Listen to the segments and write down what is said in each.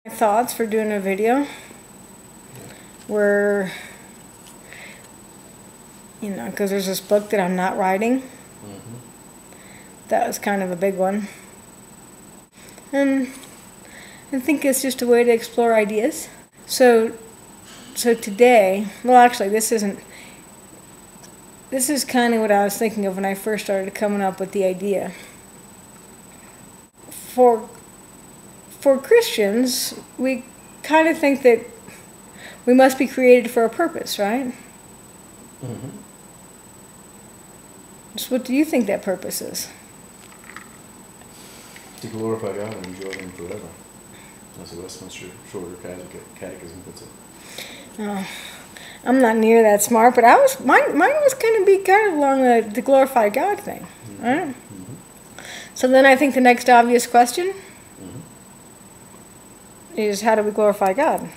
Thoughts for doing a video were, because there's this book that I'm not writing. That was kind of a big one. And I think it's just a way to explore ideas. So today, well actually this is kind of what I was thinking of when I first started coming up with the idea. For Christians, we kind of think that we must be created for a purpose, right? So what do you think that purpose is? To glorify God and enjoy Him forever. That's the Westminster Shorter Catechism puts it. Oh, I'm not near that smart, but mine was going to be kind of along the glorify God thing. Right? So then I think the next obvious question is, how do we glorify God?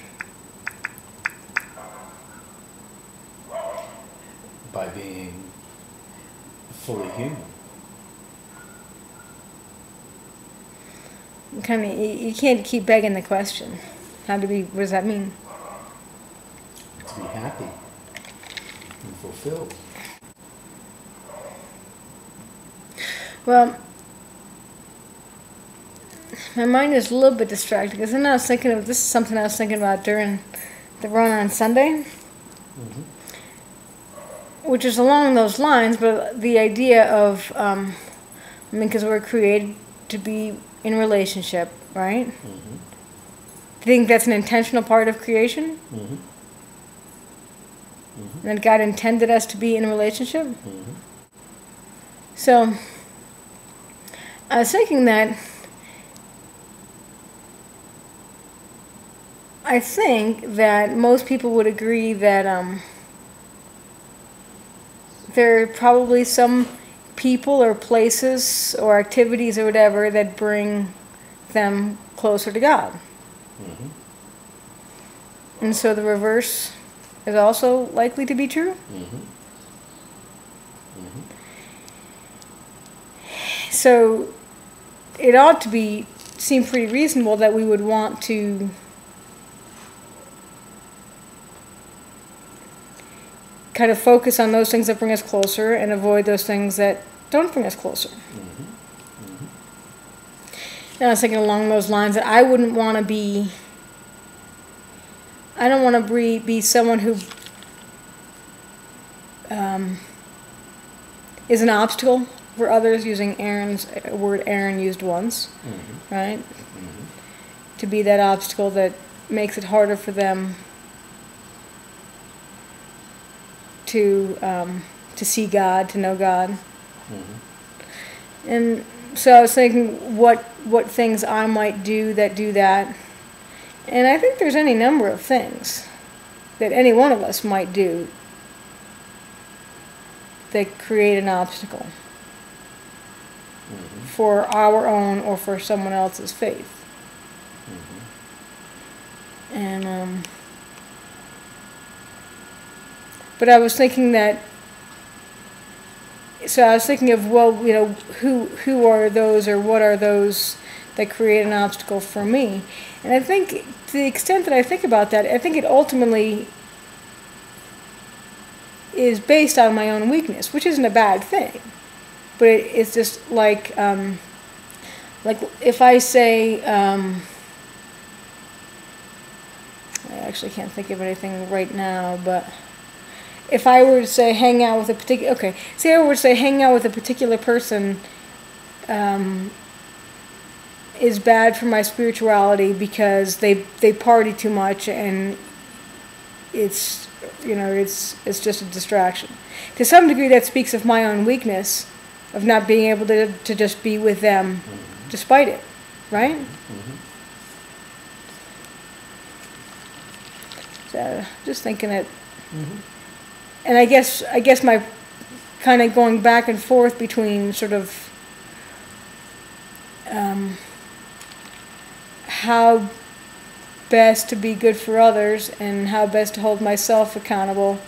By being fully human. You can't keep begging the question. What does that mean? To be happy and fulfilled. Well, my mind is a little bit distracted because then I was thinking of, this is something I was thinking about during the run on Sunday, which is along those lines, but the idea of, because we're created to be in relationship, right? Do you think that's an intentional part of creation? That God intended us to be in a relationship? So, I was thinking that I think that most people would agree that there are probably some people or places or activities or whatever that bring them closer to God. And so the reverse is also likely to be true. So it ought to seem pretty reasonable that we would want to kind of focus on those things that bring us closer and avoid those things that don't bring us closer. And I was thinking along those lines that I don't want to be someone who is an obstacle for others, using Aaron's word Aaron used once, right? To be that obstacle that makes it harder for them to see God, to know God. And so I was thinking what things I might do that. And I think there's any number of things that any one of us might do that create an obstacle for our own or for someone else's faith. And but I was thinking that, so I was thinking of, well, who are those, or what are those that create an obstacle for me? And I think, to the extent that I think about that, I think it ultimately is based on my own weakness, which isn't a bad thing. But it's just like if I say, I actually can't think of anything right now, but if I were to say hang out with a particular, say I were to say hang out with a particular person is bad for my spirituality because they party too much and it's just a distraction. To some degree that speaks of my own weakness of not being able to just be with them despite it, right? So just thinking that. And I guess my kind of going back and forth between sort of how best to be good for others and how best to hold myself accountable,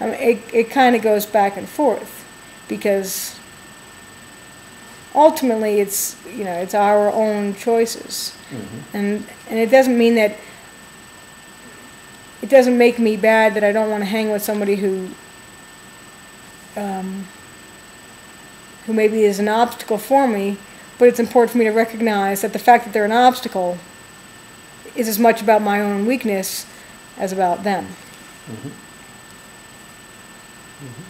it kind of goes back and forth, because ultimately it's, you know, it's our own choices. Mm-hmm. And it doesn't mean that, it doesn't make me bad that I don't want to hang with somebody who maybe is an obstacle for me, but it's important for me to recognize that the fact that they're an obstacle is as much about my own weakness as about them. Mm-hmm. Mm-hmm.